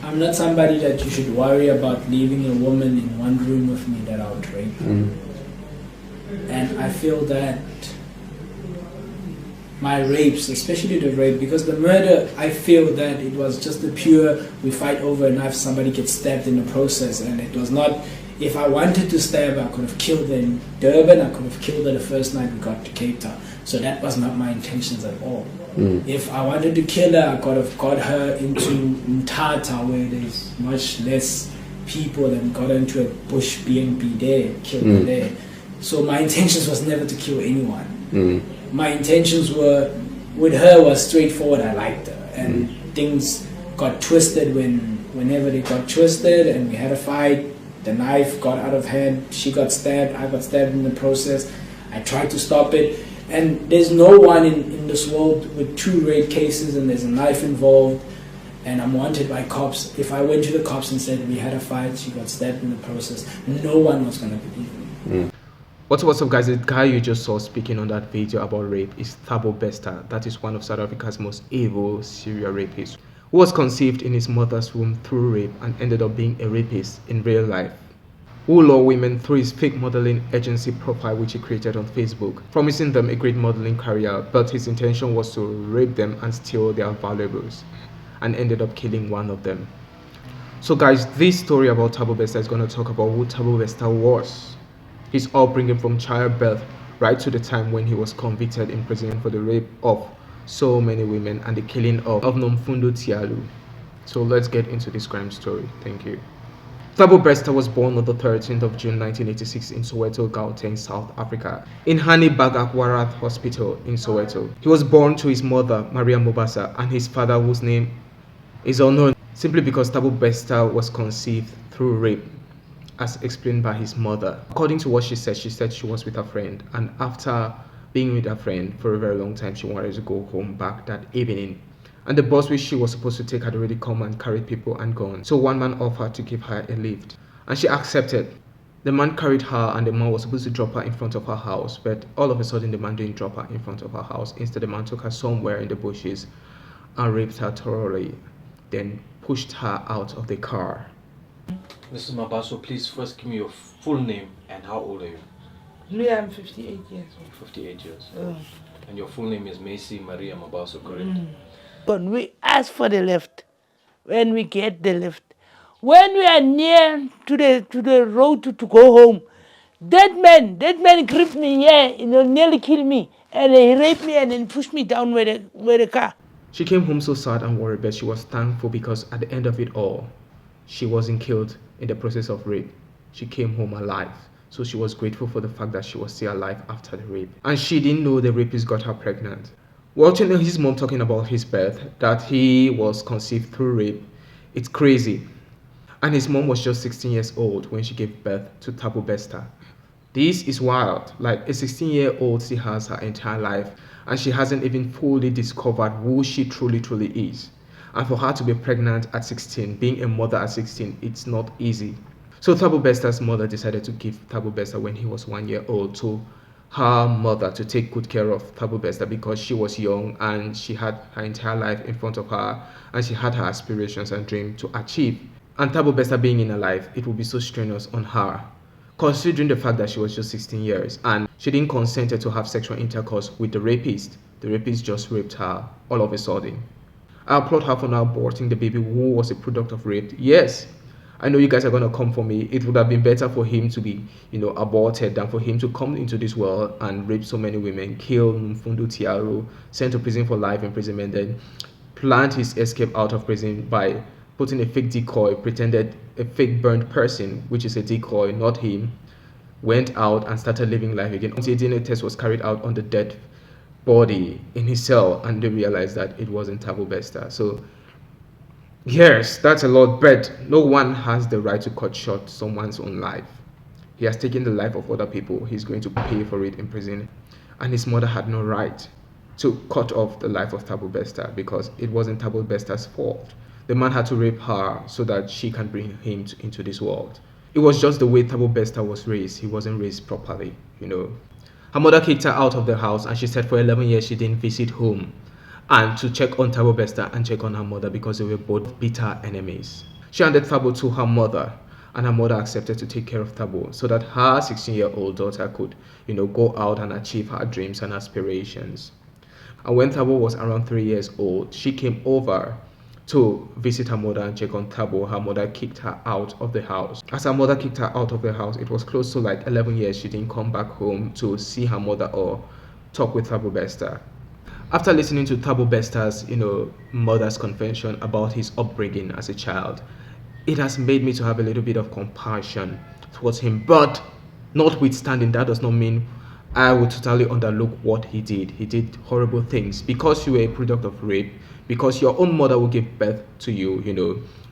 I'm not somebody that you should worry about leaving a woman in one room with me that I would rape. And I feel that my rapes, especially the rape, because the murder, I feel that it was just a pure, we fight over a knife, somebody gets stabbed in the process, and it was not, if I wanted to stab her, I could have killed her in Durban, I could have killed her the first night we got to Cape Town. So that was not my intentions at all. If I wanted to kill her, I could have got her into Mthatha, where there's much less people, and got her into a bush BNB there, killed her there. So my intentions was never to kill anyone. My intentions were, with her, was straightforward. I liked her, and things got twisted whenever they got twisted, and we had a fight. The knife got out of hand. She got stabbed. I got stabbed in the process. I tried to stop it, and there's no one in this world with 2 rape cases, and there's a knife involved, and I'm wanted by cops. If I went to the cops and said we had a fight, she got stabbed in the process, no one was gonna believe me. What's up guys, the guy you just saw speaking on that video about rape is Thabo Bester. That is one of South Africa's most evil serial rapists, who was conceived in his mother's womb through rape and ended up being a rapist in real life, who lured women through his fake modeling agency profile which he created on Facebook, promising them a great modeling career, but his intention was to rape them and steal their valuables, and ended up killing one of them. So guys, this story about Thabo Bester is going to talk about who Thabo Bester was, his upbringing from childbirth right to the time when he was convicted in prison for the rape of so many women and the killing of Nomfundo Tialu. So let's get into this crime story. Thank you. Thabo Bester was born on the 13th of June 1986 in Soweto, Gauteng, South Africa, in Hani Bagakwarath Hospital in Soweto. He was born to his mother, Maria Mobasa, and his father, whose name is unknown, simply because Thabo Bester was conceived through rape, as explained by his mother. According to what she said she was with a friend, and after being with a friend for a very long time, she wanted to go home back that evening. And the bus which she was supposed to take had already come and carried people and gone. So one man offered to give her a lift, and she accepted. The man carried her, and the man was supposed to drop her in front of her house, but all of a sudden the man didn't drop her in front of her house. Instead, the man took her somewhere in the bushes and raped her thoroughly, then pushed her out of the car. Mrs. Mabaso, please first give me your full name and how old are you? Me, I'm 58 years old. 58 years. And your full name is Macy Maria Mabaso, correct? When we ask for the lift, when we get the lift, when we are near to the road to go home, that man gripped me here, nearly killed me, and he raped me and then pushed me down with the car. She came home so sad and worried, but she was thankful because at the end of it all, she wasn't killed in the process of rape. She came home alive. So she was grateful for the fact that she was still alive after the rape. And she didn't know the rapist got her pregnant. Watching his mom talking about his birth, that he was conceived through rape, it's crazy. And his mom was just 16 years old when she gave birth to Thabo Bester. This is wild. Like, a 16-year-old still has her entire life, and she hasn't even fully discovered who she truly is. And for her to be pregnant at 16, being a mother at 16, it's not easy. So Thabo Bester's mother decided to give Thabo Bester, when he was 1 year old, to her mother to take good care of Thabo Bester because she was young and she had her entire life in front of her, and she had her aspirations and dreams to achieve. And Thabo Bester being in her life, it would be so strenuous on her, considering the fact that she was just 16 years and she didn't consent to have sexual intercourse with the rapist. The rapist just raped her all of a sudden. I applaud her for now aborting the baby who was a product of rape. Yes, I know you guys are going to come for me. It would have been better for him to be, aborted than for him to come into this world and rape so many women, kill Nomfundo Tiaru, sent to prison for life imprisonment, then planned his escape out of prison by putting a fake decoy, pretended a fake burned person, which is a decoy, not him, went out and started living life again. Until a DNA test was carried out on the dead body in his cell, and they realized that it wasn't Thabo Bester. So yes, that's a lot, but no one has the right to cut short someone's own life. He has taken the life of other people. He's going to pay for it in prison, and his mother had no right to cut off the life of Thabo Bester because it wasn't Thabo Bester's fault. The man had to rape her so that she can bring him into this world. It was just the way Thabo Bester was raised. He wasn't raised properly, Her mother kicked her out of the house, and she said for 11 years she didn't visit home and to check on Thabo Bester and check on her mother because they were both bitter enemies. She handed Thabo to her mother, and her mother accepted to take care of Thabo so that her 16-year-old daughter could, go out and achieve her dreams and aspirations. And when Thabo was around 3 years old, she came over to visit her mother and check on Thabo. Her mother kicked her out of the house. As her mother kicked her out of the house, it was close to like 11 years she didn't come back home to see her mother or talk with Thabo Bester. After listening to Thabo Bester's, mother's confession about his upbringing as a child, it has made me to have a little bit of compassion towards him. But notwithstanding, that does not mean I would totally underlook what he did. He did horrible things. Because you were a product of rape, because your own mother will give birth to you,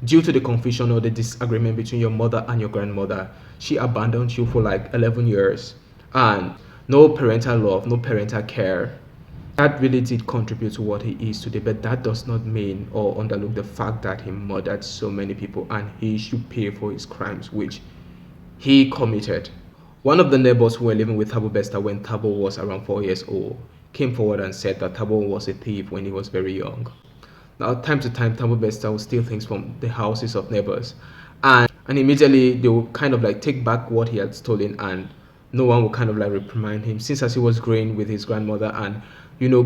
due to the confusion or the disagreement between your mother and your grandmother, she abandoned you for like 11 years. And no parental love, no parental care. That really did contribute to what he is today, but that does not mean or underlook the fact that he murdered so many people and he should pay for his crimes, which he committed. One of the neighbors who were living with Thabo Bester when Thabo was around 4 years old came forward and said that Thabo was a thief when he was very young. Now, time to time, Thabo Bester would steal things from the houses of neighbors, and immediately they would kind of like take back what he had stolen, and no one would kind of like reprimand him, since as he was growing with his grandmother. And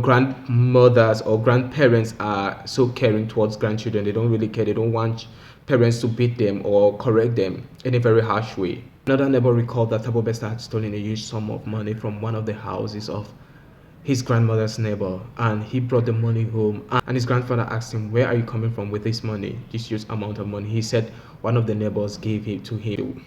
grandmothers or grandparents are so caring towards grandchildren. They don't really care. They don't want parents to beat them or correct them in a very harsh way. Another neighbor recalled that Thabo Bester had stolen a huge sum of money from one of the houses of his grandmother's neighbor, and he brought the money home, and his grandfather asked him, "Where are you coming from with this money, this huge amount of money?" He said one of the neighbors gave it to him,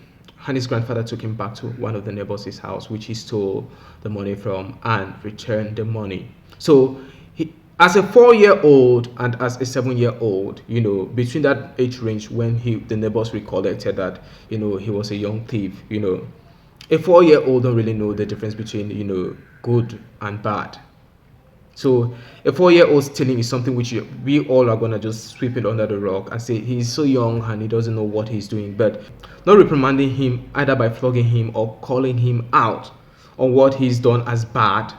and his grandfather took him back to one of the neighbors' house, which he stole the money from, and returned the money. So he, as a 4-year-old and as a 7-year-old, between that age range when the neighbors recollected that, he was a young thief, a 4-year-old don't really know the difference between, good and bad. So a 4-year-old stealing is something which we all are going to just sweep it under the rug and say he's so young and he doesn't know what he's doing. But not reprimanding him either by flogging him or calling him out on what he's done as bad.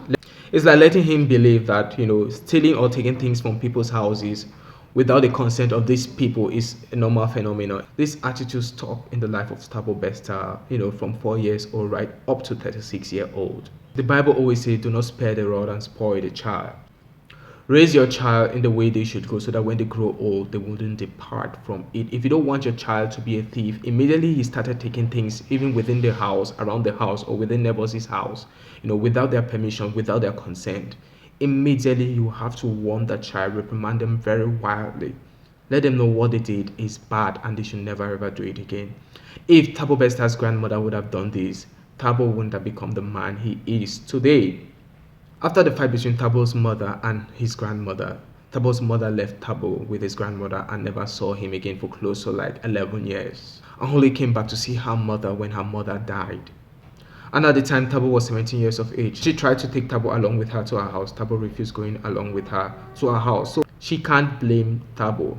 It's like letting him believe that, stealing or taking things from people's houses without the consent of these people is a normal phenomenon. This attitude stuck in the life of Thabo Bester, from 4 years old right up to 36-year-old. The Bible always says, "Do not spare the rod and spoil the child." Raise your child in the way they should go, so that when they grow old, they wouldn't depart from it. If you don't want your child to be a thief, immediately he started taking things even within the house, around the house, or within neighbors' house, without their permission, without their consent, immediately you have to warn the child, reprimand them very wildly. Let them know what they did is bad and they should never ever do it again. If Thabo Bester's grandmother would have done this, Thabo wouldn't have become the man he is today. After the fight between Thabo's mother and his grandmother, Thabo's mother left Thabo with his grandmother and never saw him again for close to like 11 years. And only came back to see her mother when her mother died. And at the time, Thabo was 17 years of age. She tried to take Thabo along with her to her house. Thabo refused going along with her to her house. So she can't blame Thabo.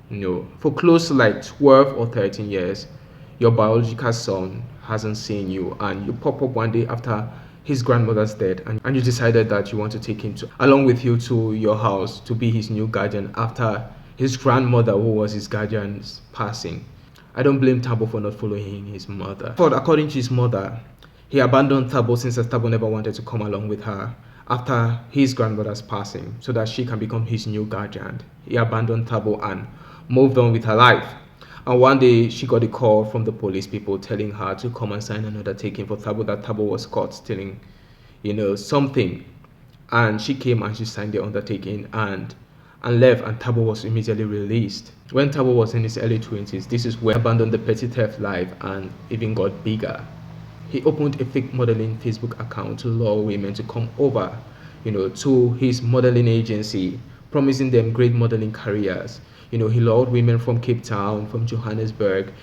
No. For close to like 12 or 13 years, your biological son hasn't seen you, and you pop up one day after his grandmother's dead, and you decided that you want to take him along with you to your house to be his new guardian after his grandmother, who was his guardian's passing. I don't blame Thabo for not following his mother. But according to his mother, he abandoned Thabo since Thabo never wanted to come along with her after his grandmother's passing so that she can become his new guardian. He abandoned Thabo and moved on with her life. And one day she got a call from the police people telling her to come and sign an undertaking for Thabo, that Thabo was caught stealing, something. And she came and she signed the undertaking and left, and Thabo was immediately released. When Thabo was in his early 20s, this is where he abandoned the petty theft life and even got bigger. He opened a fake modeling Facebook account to lure women to come over, to his modeling agency, promising them great modeling careers. He lured women from Cape Town, from Johannesburg,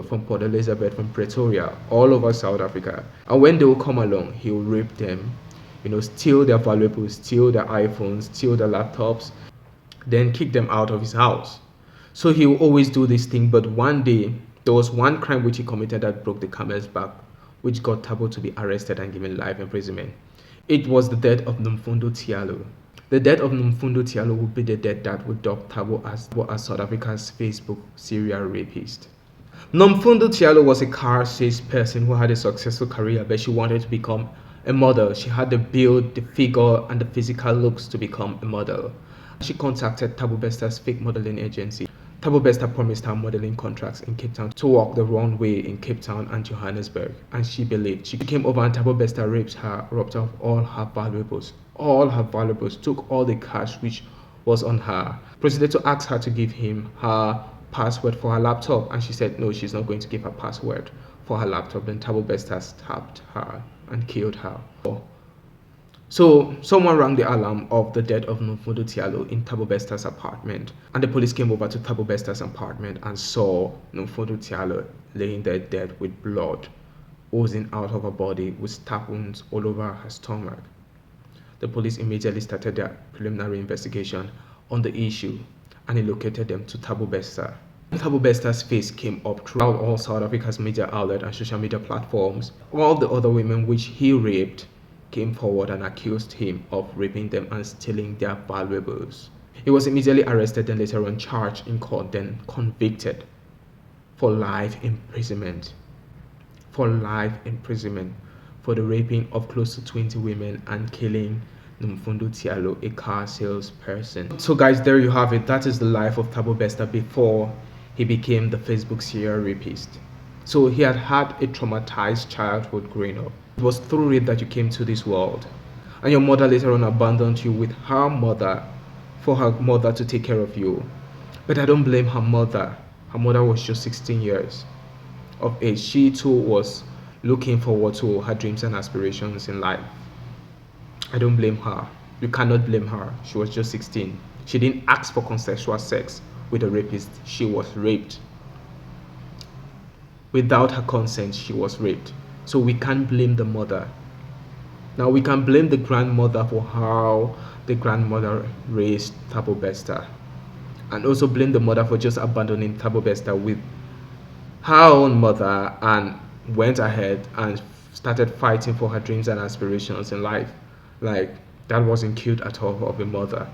from Port Elizabeth, from Pretoria, all over South Africa. And when they will come along, he will rape them, steal their valuables, steal their iPhones, steal their laptops, then kick them out of his house. So he will always do this thing. But one day, there was one crime which he committed that broke the camel's back, which got Thabo to be arrested and given life imprisonment. It was the death of Nomfundo Tialo. The death of Nomfundo Diallo would be the death that would dub Thabo as South Africa's Facebook serial rapist. Nomfundo Diallo was a car-chased person who had a successful career, but she wanted to become a model. She had the build, the figure, and the physical looks to become a model. She contacted Thabo Besta's fake modeling agency. Thabo Besta promised her modeling contracts in Cape Town to walk the runway in Cape Town and Johannesburg, and she believed. She came over and Thabo Besta raped her, robbed her of all her valuables, took all the cash which was on her, proceeded to ask her to give him her password for her laptop, and she said no, she's not going to give her password for her laptop. Then Thabo Besta stabbed her and killed her. So someone rang the alarm of the death of Nomfundo Diallo in Thabo Besta's apartment, and the police came over to Thabo Besta's apartment and saw Nomfundo Diallo laying there dead with blood oozing out of her body with stab wounds all over her stomach. The police immediately started their preliminary investigation on the issue and allocated them to Thabo Besta. Thabo Besta's face came up throughout all South Africa's media outlets and social media platforms. All the other women which he raped came forward and accused him of raping them and stealing their valuables. He was immediately arrested and later on charged in court, then convicted for life imprisonment. For the raping of close to 20 women and killing Nomfundo Diallo, a car salesperson. So guys, there you have it. That is the life of Thabo Besta before he became the Facebook serial rapist. So he had a traumatized childhood growing up. It was through rape that you came to this world, and your mother later on abandoned you with her mother for her mother to take care of you. But I don't blame her mother. Her mother was just 16 years of age. She too was looking forward to her dreams and aspirations in life. I don't blame her. You cannot blame her. She was just 16. She didn't ask for consensual sex with a rapist. She was raped. Without her consent, she was raped. So we can't blame the mother. Now we can blame the grandmother for how the grandmother raised Thabo Besta, and also blame the mother for just abandoning Thabo Besta with her own mother and went ahead and started fighting for her dreams and aspirations in life. Like, that wasn't cute at all of a mother.